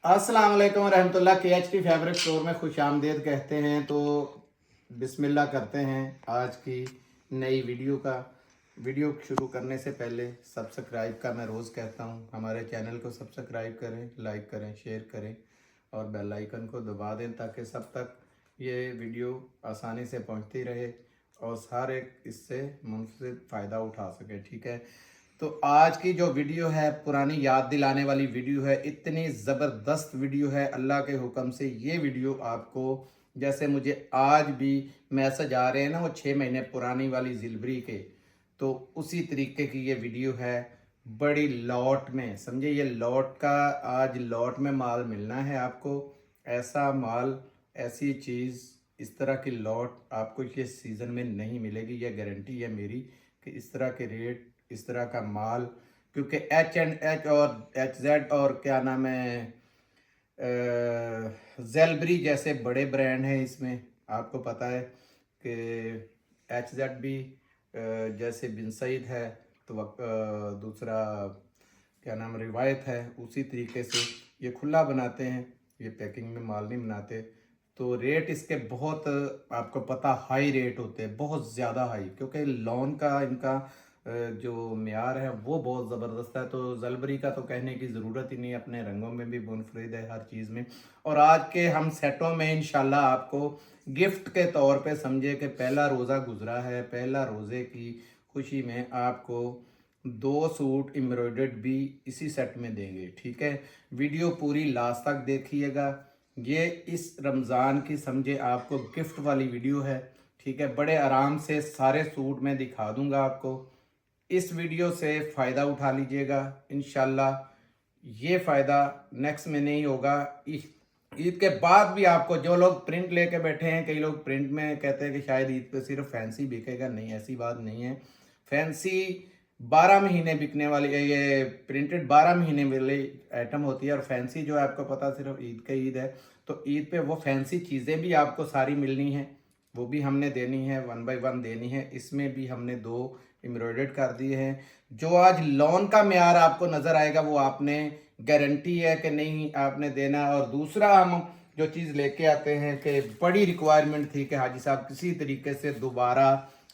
अस्सलाम वालेकुम रहमतुल्लाह। KHT फैब्रिक स्टोर में खुश आमदीद कहते हैं। तो बिस्मिल्लाह करते हैं आज की नई वीडियो का। वीडियो शुरू करने से पहले सब्सक्राइब का मैं रोज़ कहता हूं, हमारे चैनल को सब्सक्राइब करें, लाइक करें, शेयर करें और बेल आइकन को दबा दें ताकि सब तक ये वीडियो आसानी से पहुंचती रहे और सारे इससे मुनफिद फ़ायदा उठा सके। ठीक है, तो आज की जो वीडियो है पुरानी याद दिलाने वाली वीडियो है। इतनी ज़बरदस्त वीडियो है, अल्लाह के हुक्म से ये वीडियो आपको, जैसे मुझे आज भी मैसेज आ रहे हैं ना वो 6 महीने पुरानी वाली जिलबरी के, तो उसी तरीके की ये वीडियो है। बड़ी लॉट में, समझे, ये लॉट का आज लॉट में माल मिलना है आपको। ऐसा माल, ऐसी चीज़, इस तरह की लॉट आपको ये सीज़न में नहीं मिलेगी। ये गारंटी है मेरी कि इस तरह के रेट, इस तरह का माल, क्योंकि H&H और HZ और क्या नाम है जेलबरी जैसे बड़े ब्रांड हैं। इसमें आपको पता है कि HZ भी जैसे बिन सईद है, तो दूसरा क्या नाम रिवायत है, उसी तरीके से ये खुला बनाते हैं, ये पैकिंग में माल नहीं बनाते। तो रेट इसके बहुत, आपको पता, हाई रेट होते हैं, बहुत ज़्यादा हाई, क्योंकि लॉन का इनका जो मेयार है वो बहुत ज़बरदस्त है। तो जलबरी का तो कहने की ज़रूरत ही नहीं, अपने रंगों में भी मुनफरिद है हर चीज़ में। और आज के हम सेटों में इंशाल्लाह आपको गिफ्ट के तौर पे, समझे कि पहला रोज़ा गुजरा है, पहला रोज़े की खुशी में आपको 2 सूट एम्ब्रॉयडर्ड भी इसी सेट में देंगे। ठीक है, वीडियो पूरी लास्ट तक देखिएगा। ये इस रमज़ान की, समझे, आपको गिफ्ट वाली वीडियो है। ठीक है, बड़े आराम से सारे सूट मैं दिखा दूंगा आपको। इस वीडियो से फ़ायदा उठा लीजिएगा इंशाल्लाह। ये फ़ायदा नेक्स्ट में नहीं होगा, ईद के बाद भी आपको। जो लोग प्रिंट लेके बैठे हैं, कई लोग प्रिंट में कहते हैं कि शायद ईद पे सिर्फ फैंसी बिकेगा, नहीं, ऐसी बात नहीं है। फैंसी 12 महीने बिकने वाली, ये प्रिंटेड 12 महीने वाली आइटम होती है। और फैंसी जो है आपको पता सिर्फ ईद का ईद है। तो ईद पे वो फैंसी चीज़ें भी आपको सारी मिलनी है, वो भी हमने देनी है, 1 बाय 1 देनी है। इसमें भी हमने 2 एम्ब्रॉयडर्ड कर दिए हैं। जो आज लॉन का म्यार आपको नज़र आएगा वो आपने गारंटी है कि नहीं आपने देना। और दूसरा, हम जो चीज़ लेके आते हैं कि बड़ी रिक्वायरमेंट थी कि हाजी साहब किसी तरीके से दोबारा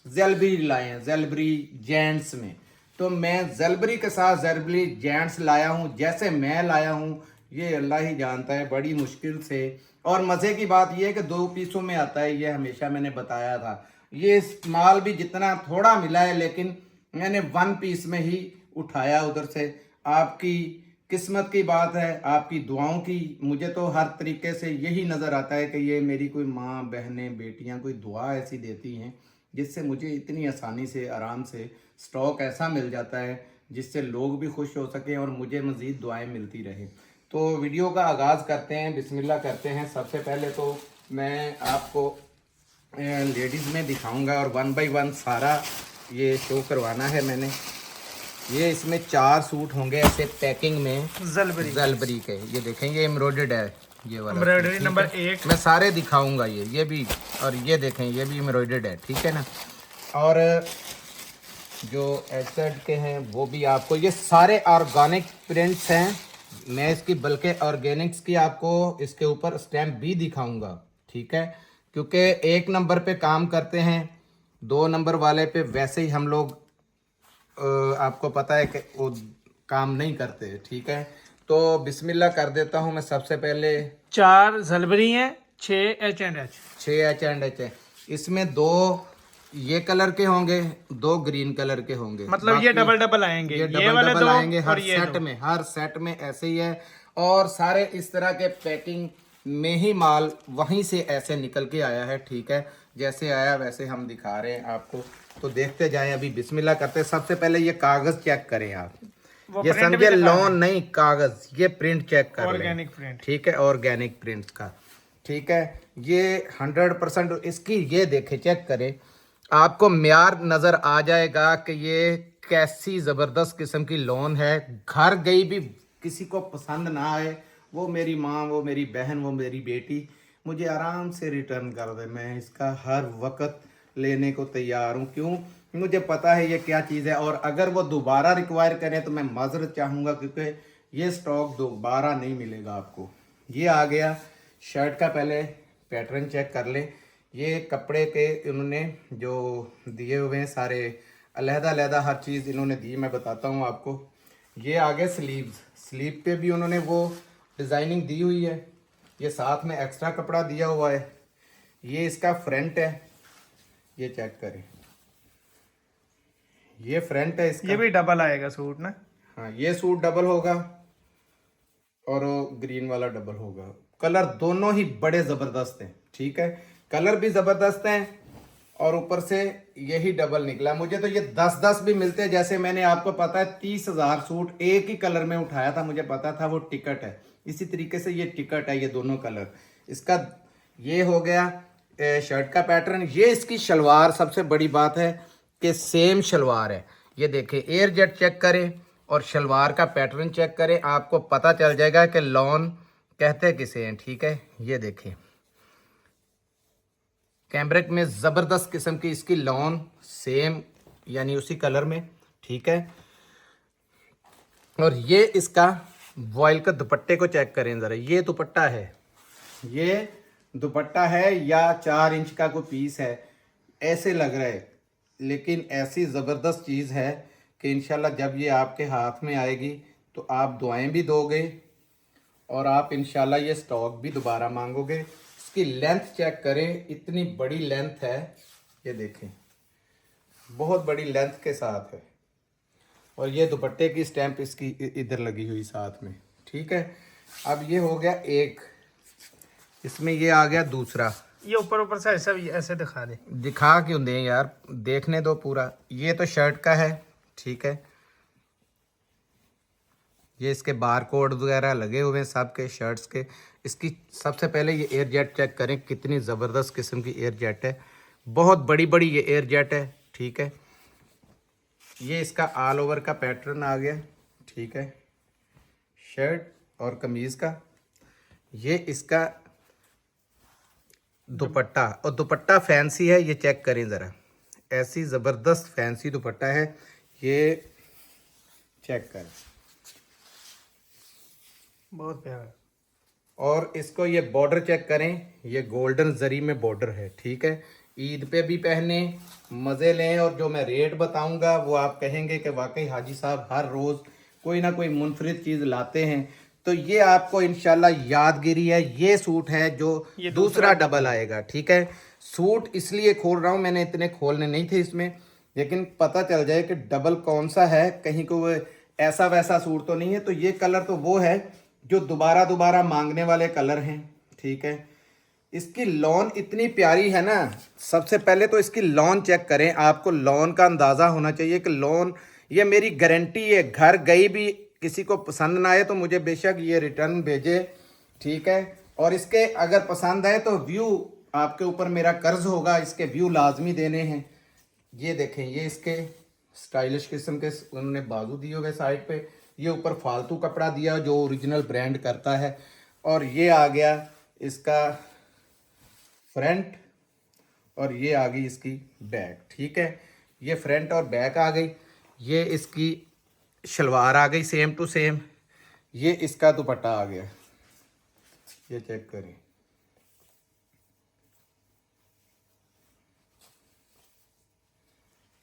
जेलबरी लाए हैं, जेलबरी जेंट्स में। तो मैं जेलबरी के साथ जेलबरी जेंट्स लाया हूँ। जैसे मैं लाया हूँ ये अल्लाह ही जानता है, बड़ी मुश्किल से। और मज़े की बात यह है कि 2 पीसों में आता है, ये हमेशा मैंने बताया था। ये माल भी जितना थोड़ा मिला है, लेकिन मैंने 1 पीस में ही उठाया उधर से। आपकी किस्मत की बात है, आपकी दुआओं की। मुझे तो हर तरीके से यही नज़र आता है कि ये मेरी कोई माँ, बहनें, बेटियाँ कोई दुआ ऐसी देती हैं जिससे मुझे इतनी आसानी से, आराम से स्टॉक ऐसा मिल जाता है जिससे लोग भी खुश हो सकें और मुझे मज़ीद दुआएं मिलती रहें। तो वीडियो का आगाज़ करते हैं, बिस्मिल्लाह करते हैं। सबसे पहले तो मैं आपको लेडीज़ में दिखाऊंगा और 1 बाय 1 सारा ये शो करवाना है मैंने। ये इसमें 4 सूट होंगे ऐसे पैकिंग में जलबरी के। ये देखें, ये एम्ब्रॉयडर्ड है, ये वाला एम्ब्रॉयडरी नंबर 1 मैं सारे दिखाऊंगा। ये भी, और ये देखें, ये भी एम्ब्रॉयडर्ड है, ठीक है ना। और जो एसेड के हैं वो भी आपको, ये सारे ऑर्गेनिक प्रिंट्स हैं। मैं इसकी बल्कि ऑर्गेनिक्स की आपको इसके ऊपर स्टैम्प भी दिखाऊंगा, ठीक है, क्योंकि 1 नंबर पे काम करते हैं, 2 नंबर वाले पे वैसे ही हम लोग आपको पता है कि वो काम नहीं करते। ठीक है, तो बिस्मिल्लाह कर देता हूँ मैं। सबसे पहले 4 जलबरी हैं, 6 H&H। 6 H&H है। इसमें 2 ये कलर के होंगे, 2 ग्रीन कलर के होंगे, मतलब ये बाकी डबल डबल आएंगे, ये ये डबल वाले डबल दो आएंगे हर और ये सेट दो। में, हर सेट में ऐसे ही है। और सारे इस तरह के पैकिंग में ही माल वहीं से ऐसे निकल के आया है। ठीक है, जैसे आया वैसे हम दिखा रहे हैं आपको, तो देखते जाएं। अभी बिस्मिल्लाह करते हैं। सबसे पहले ये कागज़ चेक करें आप, वो ये प्रिंट भी समझे, दिखा लोन दें, नहीं, कागज़, ये प्रिंट चेक कर लें। Organic print. ठीक है, ऑर्गेनिक प्रिंट्स का। ठीक है, ये 100% इसकी, ये देखें, चेक करें, आपको म्यार नज़र आ जाएगा कि ये कैसी ज़बरदस्त किस्म की लोन है। घर गई भी किसी को पसंद ना आए, वो मेरी माँ, वो मेरी बहन, वो मेरी बेटी मुझे आराम से रिटर्न कर दे, मैं इसका हर वक्त लेने को तैयार हूँ। क्यों? मुझे पता है ये क्या चीज़ है। और अगर वो दोबारा रिक्वायर करें तो मैं माजरत चाहूँगा, क्योंकि ये स्टॉक दोबारा नहीं मिलेगा आपको। ये आ गया शर्ट का, पहले पैटर्न चेक कर ले। ये कपड़े के इन्होंने जो दिए हुए हैं सारे अलहदा अलहदा हर चीज़ इन्होंने दी, मैं बताता हूँ आपको। ये आ गया स्लीव्स, स्लीव पे भी उन्होंने वो डिज़ाइनिंग दी हुई है। ये साथ में एक्स्ट्रा कपड़ा दिया हुआ है। ये इसका फ्रंट है, ये चेक करें, ये फ्रंट है इसका। ये भी डबल आएगा सूट ना? हाँ, ये सूट डबल होगा और वो ग्रीन वाला डबल होगा। कलर दोनों ही बड़े ज़बरदस्त हैं, ठीक है, कलर भी ज़बरदस्त हैं और ऊपर से यही डबल निकला। मुझे तो ये 10-10 भी मिलते हैं। जैसे मैंने आपको पता है 30,000 सूट एक ही कलर में उठाया था, मुझे पता था वो टिकट है। इसी तरीके से ये टिकट है, ये दोनों कलर। इसका ये हो गया शर्ट का पैटर्न। ये इसकी शलवार, सबसे बड़ी बात है कि सेम शलवार है। ये देखें, एयर जेट चेक करें और शलवार का पैटर्न चेक करें, आपको पता चल जाएगा कि लॉन कहते किसे हैं, ठीक है। ये देखें, कैम्ब्रिक में ज़बरदस्त किस्म की इसकी लॉन, सेम यानी उसी कलर में, ठीक है। और ये इसका वॉयल का दुपट्टे को चेक करें ज़रा। ये दुपट्टा है, ये दुपट्टा है या 4 इंच का कोई पीस है ऐसे लग रहा है, लेकिन ऐसी ज़बरदस्त चीज़ है कि इंशाल्लाह जब ये आपके हाथ में आएगी तो आप दुआएं भी दोगे और आप इंशाल्लाह ये स्टॉक भी दोबारा मांगोगे। इसकी लेंथ चेक करें, इतनी बड़ी लेंथ है, ये देखें, बहुत बड़ी लेंथ के साथ है। और ये दुपट्टे की स्टैंप इसकी इधर लगी हुई साथ में, ठीक है। अब ये हो गया एक, इसमें ये आ गया दूसरा। ये ऊपर ऊपर से ऐसा ऐसे दिखा दे। दिखा क्यों दें यार, देखने दो पूरा। ये तो शर्ट का है, ठीक है। ये इसके बार कोड वगैरह लगे हुए हैं सब के शर्ट्स के। इसकी सबसे पहले ये एयर जेट चेक करें, कितनी ज़बरदस्त किस्म की एयर जेट है, बहुत बड़ी बड़ी ये एयर जेट है, ठीक है। ये इसका ऑल ओवर का पैटर्न आ गया, ठीक है, शर्ट और कमीज़ का। ये इसका दुपट्टा, और दुपट्टा फैंसी है, ये चेक करें ज़रा, ऐसी ज़बरदस्त फैंसी दुपट्टा है, ये चेक करें, बहुत प्यारा। और इसको ये बॉर्डर चेक करें, ये गोल्डन जरी में बॉर्डर है, ठीक है। ईद पे भी पहने, मज़े लें, और जो मैं रेट बताऊंगा वो आप कहेंगे कि वाकई हाजी साहब हर रोज़ कोई ना कोई मुनफरिद चीज़ लाते हैं। तो ये आपको इंशाल्लाह यादगिरी है। ये सूट है जो दूसरा डबल आएगा, ठीक है। सूट इसलिए खोल रहा हूँ, मैंने इतने खोलने नहीं थे इसमें, लेकिन पता चल जाए कि डबल कौन सा है, कहीं को ऐसा वैसा सूट तो नहीं है। तो ये कलर तो वो है जो दोबारा दोबारा मांगने वाले कलर हैं, ठीक है। इसकी लॉन इतनी प्यारी है ना, सबसे पहले तो इसकी लॉन चेक करें, आपको लॉन का अंदाज़ा होना चाहिए कि लॉन, ये मेरी गारंटी है, घर गई भी किसी को पसंद ना आए तो मुझे बेशक ये रिटर्न भेजे, ठीक है। और इसके अगर पसंद आए तो व्यू आपके ऊपर मेरा कर्ज होगा, इसके व्यू लाजमी देने हैं। ये देखें, ये इसके स्टाइलिश किस्म के उन्होंने बाजू दिए हुए साइड पे, ये ऊपर फालतू कपड़ा दिया जो ओरिजिनल ब्रांड करता है। और ये आ गया इसका फ्रंट और ये आ गई इसकी बैक, ठीक है। ये फ्रंट और बैक आ गई। ये इसकी शलवार आ गई सेम टू सेम। ये इसका दुपट्टा आ गया, ये चेक करें,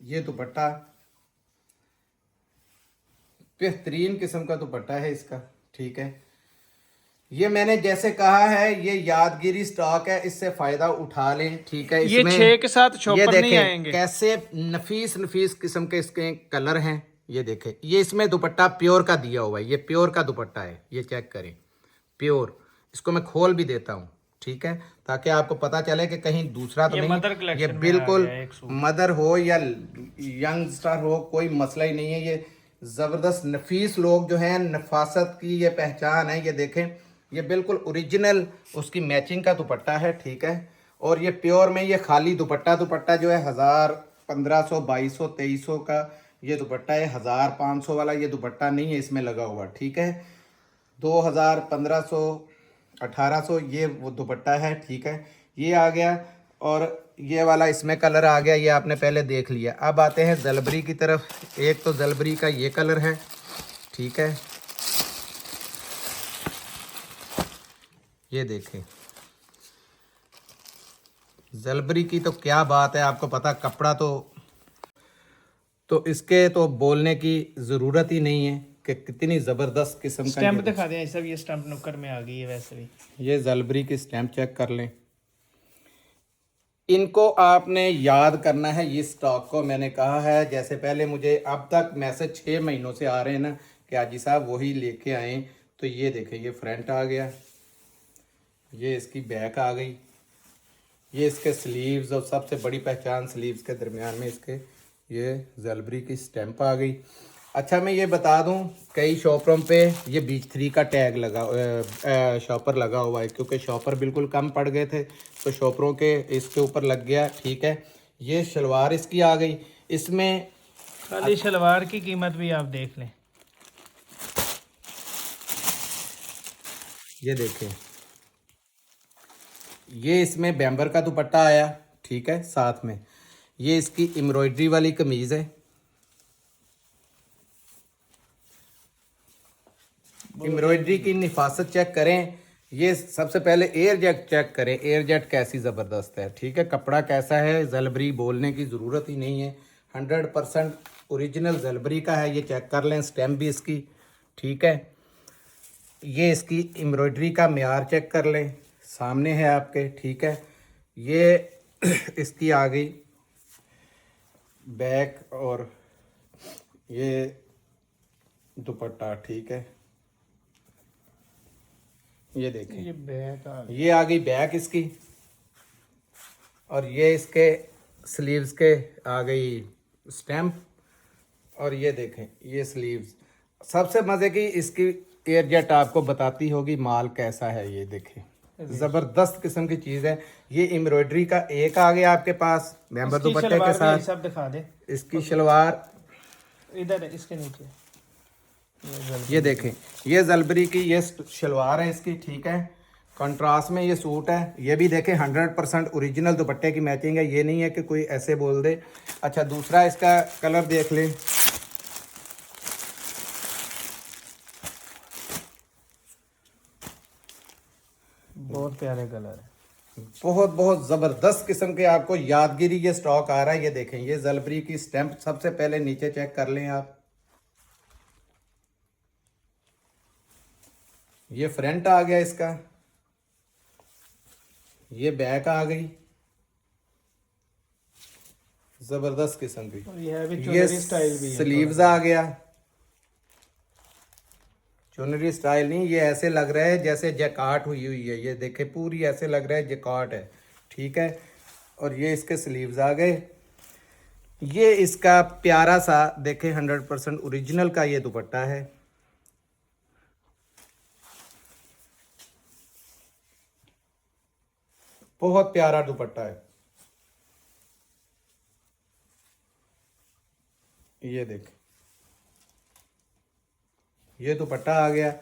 ये दुपट्टा बेहतरीन किस्म का दुपट्टा है इसका, ठीक है। ये मैंने जैसे कहा है, ये यादगिरी स्टॉक है, इससे फायदा उठा लें, ठीक है। ये इसमें 6 के साथ ये चौपर नहीं देखें आएंगे। कैसे नफीस नफीस किस्म के इसके कलर हैं। ये देखें, ये इसमें दुपट्टा प्योर का दिया हुआ है, ये प्योर का दुपट्टा है, ये चेक करें, प्योर। इसको मैं खोल भी देता हूँ, ठीक है, ताकि आपको पता चले कि कहीं दूसरा तो नहीं। ये बिल्कुल मदर हो या यंगस्टर हो, कोई मसला ही नहीं है। ये ज़बरदस्त नफीस लोग जो हैं, नफासत की ये पहचान है। ये देखें, ये बिल्कुल ओरिजिनल उसकी मैचिंग का दुपट्टा है, ठीक है। और ये प्योर में ये खाली दुपट्टा जो है 1000, 1500, 2200, 2300 का ये दुपट्टा है। 1500 वाला ये दुपट्टा नहीं है इसमें लगा हुआ, ठीक है। 2000, 1500, 1800 ये वो दुपट्टा है, ठीक है। ये आ गया और ये वाला इसमें कलर आ गया, ये आपने पहले देख लिया। अब आते हैं जलबरी की तरफ। एक तो जलबरी का ये कलर है, ठीक है, ये देखें, जलबरी की तो क्या बात है, आपको पता कपड़ा तो इसके तो बोलने की ज़रूरत ही नहीं है कि कितनी ज़बरदस्त किस्म का स्टैंप दिखा दें सब, ये स्टैंप नुक्कड़ में आ गई है वैसे भी। ये जलबरी की स्टैम्प चेक कर लें। इनको आपने याद करना है, ये स्टॉक को मैंने कहा है, जैसे पहले मुझे अब तक मैसेज 6 महीनों से आ रहे हैं ना कि हाजी साहब वही लेके आए। तो ये देखें, ये फ्रंट आ गया, ये इसकी बैक आ गई, ये इसके स्लीव्स और सबसे बड़ी पहचान स्लीव्स के दरमियान में इसके ये जलबरी की स्टैंप आ गई। अच्छा मैं ये बता दूं, कई शॉपरों पे ये बीच 3 का टैग लगा शॉपर लगा हुआ है, क्योंकि शॉपर बिल्कुल कम पड़ गए थे तो शॉपरों के इसके ऊपर लग गया। ठीक है, ये शलवार इसकी आ गई। इसमें खाली शलवार की कीमत भी आप देख लें, ये देखें, ये इसमें बैम्बर का दुपट्टा आया। ठीक है, साथ में ये इसकी एम्ब्रॉयडरी वाली कमीज़ है। एम्ब्रॉयडरी की निफासत चेक करें। ये सबसे पहले एयर जेट चेक करें, एयर जेट कैसी ज़बरदस्त है। ठीक है, कपड़ा कैसा है, जलबरी बोलने की ज़रूरत ही नहीं है, 100% ओरिजिनल जलबरी का है। ये चेक कर लें, स्टैम्प भी इसकी। ठीक है, ये इसकी एम्ब्रॉयडरी का म्यार चेक कर लें, सामने है आपके। ठीक है, ये इसकी आ गई बैक और ये दुपट्टा। ठीक है, ये देखें, ये बैक आ गई। ये आ गई बैक इसकी, और ये इसके स्लीव्स के आ गई स्टैम्प, और ये देखें ये स्लीव्स। सबसे मज़े की इसकी एयर जेट आपको बताती होगी माल कैसा है। ये देखें, ज़बरदस्त किस्म की चीज़ है। ये एम्ब्रॉयडरी का एक आ गया आपके पास मेंबर इसकी दुपट्टे शलवार के भी साथ। सब दिखा दे, इसकी शलवार इधर है, इसके नीचे ये देखें, ये जलबरी की ये शलवार है इसकी। ठीक है, कंट्रास्ट में ये सूट है। ये भी देखें 100% ओरिजिनल दुपट्टे की मैचिंग है, ये नहीं है कि कोई ऐसे बोल दे। अच्छा, दूसरा इसका कलर देख लें, बहुत प्यारे कलर है। बहुत बहुत ज़बरदस्त किस्म के आपको यादगिरी ये स्टॉक आ रहा है। ये देखें, ये जलबरी की स्टैंप सबसे पहले नीचे चेक कर लें आप। ये फ्रंट आ गया इसका, ये बैक आ गई, जबरदस्त किस्म की। और ये भी ये चुनरी स्टाइल भी है, स्लीव्स आ गया, चुनरी स्टाइल नहीं, ये ऐसे लग रहा है जैसे जैकार्ट हुई हुई है। ये देखे, पूरी ऐसे लग रहा है जैकार्ट है। ठीक है, और ये इसके स्लीव्स आ गए। ये इसका प्यारा सा देखे 100% ओरिजिनल का ये दुपट्टा है। बहुत प्यारा दुपट्टा है। ये देख, ये दुपट्टा आ गया।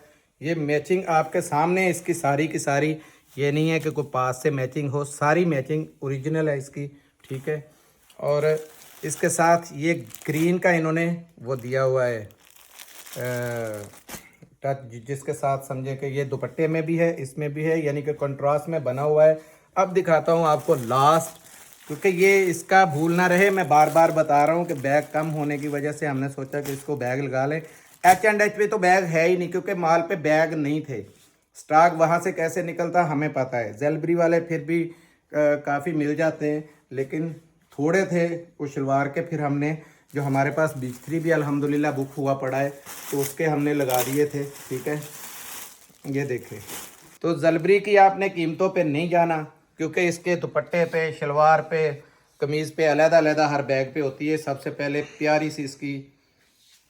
ये मैचिंग आपके सामने इसकी सारी की सारी, ये नहीं है कि कोई पास से मैचिंग हो, सारी मैचिंग ओरिजिनल है इसकी। ठीक है, और इसके साथ ये ग्रीन का इन्होंने वो दिया हुआ है टच, जिसके साथ समझे कि ये दुपट्टे में भी है, इसमें भी है, यानी कि कंट्रास्ट में बना हुआ है। अब दिखाता हूँ आपको लास्ट, क्योंकि ये इसका भूल ना रहे, मैं बार बार बता रहा हूँ कि बैग कम होने की वजह से हमने सोचा कि इसको बैग लगा लें। H&H पे तो बैग है ही नहीं, क्योंकि माल पे बैग नहीं थे। स्टॉक वहाँ से कैसे निकलता हमें पता है, जलबरी वाले फिर भी काफ़ी मिल जाते हैं, लेकिन थोड़े थे उस शलवार के। फिर हमने जो हमारे पास बीच 3 भी अल्हम्दुलिल्लाह बुक हुआ पड़ा है, तो उसके हमने लगा दिए थे। ठीक है, ये देखें, तो जलबरी की आपने कीमतों पे नहीं जाना, क्योंकि इसके दुपट्टे पे, शलवार पे, कमीज़ पे अलग-अलग हर बैग पे होती है। सबसे पहले प्यारी सी इसकी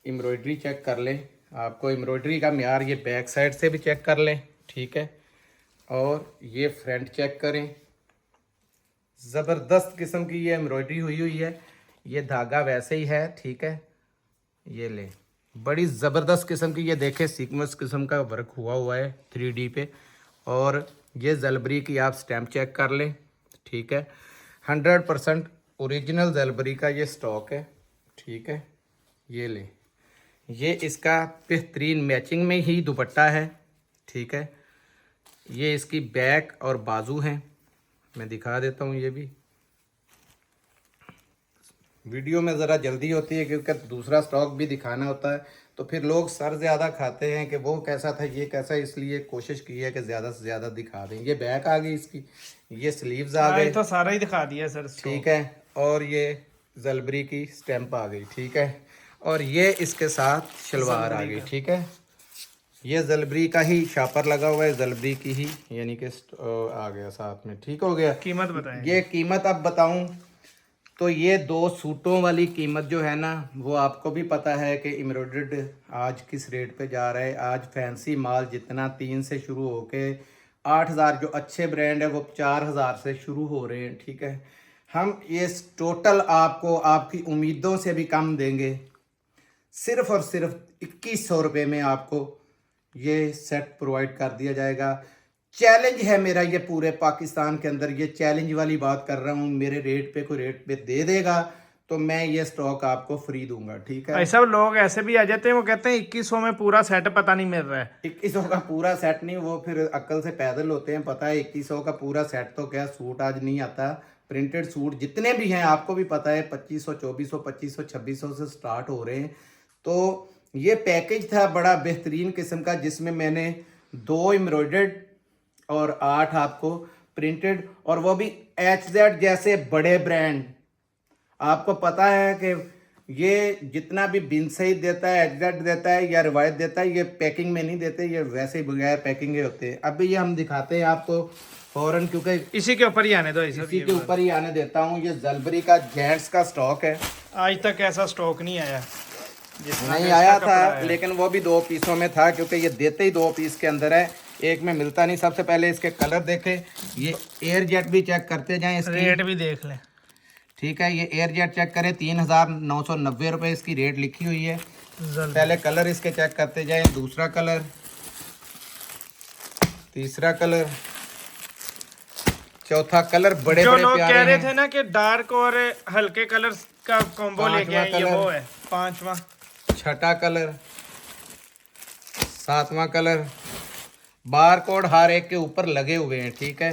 एम्ब्रॉयडरी चेक कर लें। आपको एम्ब्रॉयडरी का म्यार ये बैक साइड से भी चेक कर लें। ठीक है, और ये फ्रंट चेक करें, ज़बरदस्त किस्म की ये एम्ब्रॉयडरी हुई है। ये धागा वैसे ही है। ठीक है, ये ले, बड़ी ज़बरदस्त किस्म की, ये देखें सीक्वेंस किस्म का वर्क हुआ है 3D पे। और ये जलबरी की आप स्टैम्प चेक कर लें। ठीक है, 100% ओरिजिनल जलबरी का ये स्टॉक है। ठीक है, ये ले, ये इसका बेहतरीन मैचिंग में ही दुपट्टा है। ठीक है, ये इसकी बैक और बाजू हैं, मैं दिखा देता हूँ। ये भी वीडियो में ज़रा जल्दी होती है क्योंकि दूसरा स्टॉक भी दिखाना होता है, तो फिर लोग सर ज़्यादा खाते हैं कि वो कैसा था ये कैसा, इसलिए कोशिश की है कि ज़्यादा से ज़्यादा दिखा दें। ये बैक आ गई इसकी, ये स्लीव्स आ ये गए, तो सारा ही दिखा दिया सर। ठीक है, और ये जलबरी की स्टैंप आ गई, ठीक है, और ये इसके साथ शलवार आ गई, ठीक है। ये जलबरी का ही शापर लगा हुआ है, जलबरी की ही यानी कि आ गया साथ में, ठीक हो गया। कीमत बताएं। ये कीमत अब बताऊं तो ये 2 सूटों वाली कीमत जो है ना, वो आपको भी पता है कि एम्ब्रॉयडर्ड आज किस रेट पे जा रहा है। आज फैंसी माल जितना 3 से शुरू होके 8,000, जो अच्छे ब्रांड है वो 4,000 से शुरू हो रहे हैं, ठीक है। हम ये टोटल आपको आपकी उम्मीदों से भी कम देंगे, सिर्फ और सिर्फ 2100 रुपये में आपको ये सेट प्रोवाइड कर दिया जाएगा। चैलेंज है मेरा ये पूरे पाकिस्तान के अंदर, ये चैलेंज वाली बात कर रहा हूँ। मेरे रेट पे कोई रेट पे दे देगा तो मैं ये स्टॉक आपको फ्री दूंगा, ठीक है। ऐसा लोग ऐसे भी आ जाते हैं, वो कहते हैं 2100 में पूरा सेट पता नहीं मिल रहा है। 2100 का पूरा सेट नहीं, वो फिर अक्ल से पैदल होते हैं। पता है 2100 का पूरा सेट तो क्या, सूट आज नहीं आता। प्रिंटेड सूट जितने भी हैं आपको भी पता है 2500, 2400, 2500, 2600 से स्टार्ट हो रहे हैं। तो ये पैकेज था बड़ा बेहतरीन किस्म का, जिसमें मैंने 2 एम्ब्रॉयडर्ड और 8 आपको प्रिंटेड, और वो भी HZ जैसे बड़े ब्रांड। आपको पता है कि ये जितना भी बिन सईद देता है, HZ देता है या रिवायत देता है, ये पैकिंग में नहीं देते, ये वैसे ही बगैर पैकिंग के होते हैं। अभी ये हम दिखाते हैं आपको फौरन, क्योंकि इसी के ऊपर ही आने दो। इसी के ऊपर ही आने देता हूँ। ये जलबरी का जेंट्स का स्टॉक है, आज तक ऐसा स्टॉक नहीं आया जितना नहीं का आया इसका था, कपड़ा है। लेकिन वो भी 2 पीसों में था, क्योंकि ये देते ही 2 पीस के अंदर है, एक में मिलता नहीं। सबसे पहले इसके कलर देखें, ये एयर जेट भी चेक करते जाएं, इसकी रेट भी देख लें, ठीक है। ये एयर जेट चेक करें, 3,990 रुपये इसकी रेट लिखी हुई है। पहले कलर इसके चेक करते जाएं, दूसरा कलर, तीसरा कलर, चौथा कलर, बड़े जो बड़े लोग प्यारे कह रहे हैं। थे ना कि डार्क और हल्के कलर का कॉम्बो लेके आए, ये कलर। वो है 5वां। छठा कलर, 7वां कलर, बार कोड हर एक के ऊपर लगे हुए हैं, ठीक है।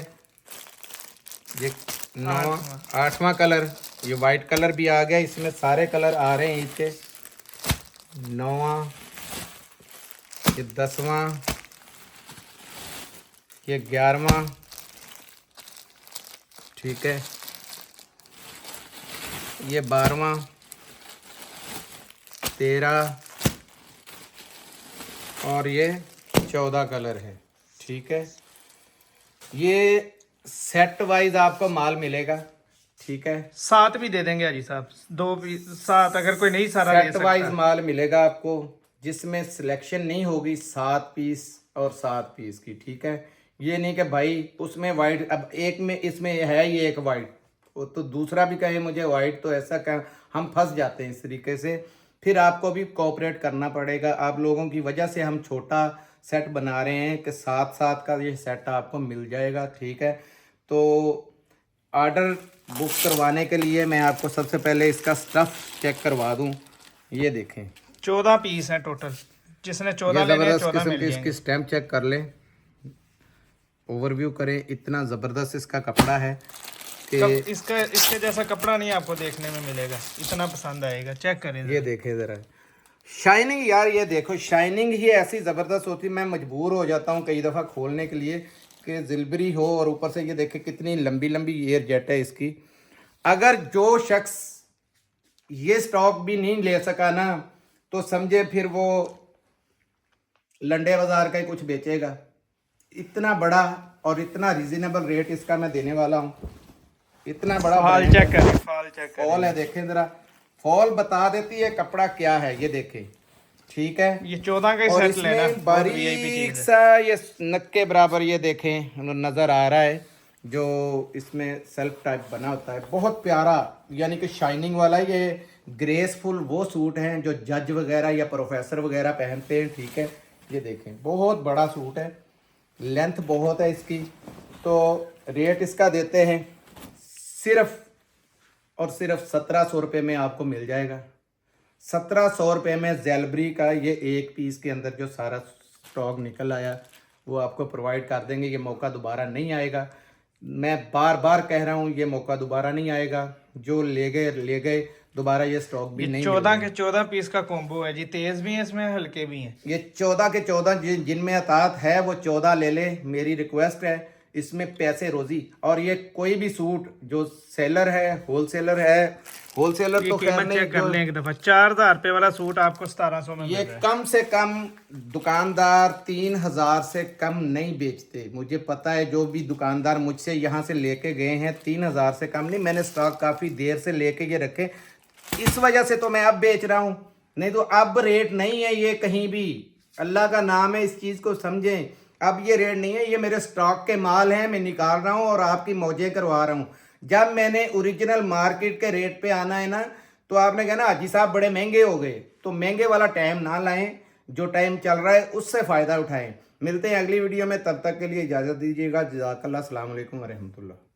ये 9वां, 8वां कलर, ये वाइट कलर भी आ गया, इसमें सारे कलर आ रहे हैं इसके। 9वां, ये 10वां, ये 11वां, ठीक है, ये 12वां, 13 और ये 14 कलर है, ठीक है। ये सेट वाइज आपको माल मिलेगा, ठीक है। 7 भी दे देंगे हाजी साहब, 2 भी 7 अगर कोई नहीं सारा ले सेट सकता। वाइज माल मिलेगा आपको, जिसमें सिलेक्शन नहीं होगी 7 पीस और 7 पीस की, ठीक है। ये नहीं कि भाई उसमें वाइट, अब एक में इसमें है ये एक वाइट, वो तो दूसरा भी कहे मुझे वाइट, तो ऐसा कह हम फंस जाते हैं इस तरीके से। फिर आपको भी कोऑपरेट करना पड़ेगा, आप लोगों की वजह से हम छोटा सेट बना रहे हैं कि 7-7 का ये सेट आपको मिल जाएगा, ठीक है। तो ऑर्डर बुक करवाने के लिए मैं आपको सबसे पहले इसका स्टफ़ चेक करवा दूं। ये देखें, 14 पीस है टोटल, जिसने 14 ये लेने हैं, ज़बरदस्त 14 किस्म मिल की इसकी जाएंगे। स्टैम्प चेक कर लें, ओवरव्यू करें। इतना ज़बरदस्त इसका कपड़ा है कि इसके जैसा कपड़ा नहीं आपको देखने में मिलेगा, इतना पसंद आएगा। चेक करें ये देखें ज़रा शाइनिंग, यार ये देखो शाइनिंग ही ऐसी ज़बरदस्त होती है, मैं मजबूर हो जाता हूँ कई दफ़ा खोलने के लिए कि जिलबरी हो, और ऊपर से ये देखें कितनी लंबी लंबी एयर जेट है इसकी। अगर जो शख्स ये स्टॉक भी नहीं ले सका ना, तो समझे फिर वो लंडे बाजार का ही कुछ बेचेगा। इतना बड़ा और इतना रीजनेबल रेट इसका मैं देने वाला हूँ। इतना बड़ा फॉल brand चेक है। करें, फॉल चेक करें। फॉल है, देखें जरा, फॉल बता देती है कपड़ा क्या है, ये देखें, ठीक है। ये 14 का ही और सेट लेना, इसमें बहुत VIP बारीक चीज है। सा ये नक के बराबर ये देखें नज़र आ रहा है, जो इसमें सेल्फ टाइप बना होता है, बहुत प्यारा, यानी कि शाइनिंग वाला। ये ग्रेसफुल वो सूट हैं जो जज वगैरह या प्रोफेसर वगैरह पहनते हैं, ठीक है। ये देखें बहुत बड़ा सूट है, लेंथ बहुत है इसकी। तो रेट इसका देते हैं सिर्फ और सिर्फ 1700 रुपये में आपको मिल जाएगा। 1700 रुपये में ज़ेलबरी का ये एक पीस के अंदर जो सारा स्टॉक निकल आया, वो आपको प्रोवाइड कर देंगे। ये मौका दोबारा नहीं आएगा, मैं बार बार कह रहा हूँ, ये मौका दोबारा नहीं आएगा। जो ले गए, दोबारा ये स्टॉक भी नहीं 14 मिलेगा। के 14 पीस का कॉम्बो है जी, तेज भी है इसमें, हल्के भी हैं। ये 14 के 14 जिनमें अतात है वो 14 ले ले, मेरी रिक्वेस्ट है। इसमें पैसे रोजी। और ये कोई भी सूट जो सेलर है, होलसेलर है, होलसेलर ये तो खैर कीमत नहीं, चेक कर लें एक दफा। 4000 रुपए वाला सूट आपको 1700 में मिल ये रहा है। कम से कम दुकानदार 3000 से कम नहीं बेचते। मुझे पता है, जो भी दुकानदार मुझसे यहाँ से लेके गए हैं 3000 से कम नहीं। मैंने स्टॉक काफ़ी देर से लेके ये रखे, इस वजह से तो मैं अब बेच रहा हूँ, नहीं तो अब रेट नहीं है ये कहीं भी। अल्लाह का नाम है, इस चीज़ को समझें। अब ये रेट नहीं है, ये मेरे स्टॉक के माल हैं, मैं निकाल रहा हूँ और आपकी मौजें करवा रहा हूँ। जब मैंने ओरिजिनल मार्केट के रेट पे आना है ना, तो आपने कहा ना हाजी साहब बड़े महंगे हो गए, तो महंगे वाला टाइम ना लाएं, जो टाइम चल रहा है उससे फ़ायदा उठाएं। मिलते हैं अगली वीडियो में, तब तक के लिए इजाज़त दीजिएगा। जज़ाकल्लाह, अस्सलाम वालेकुम व रहमतुल्लाह।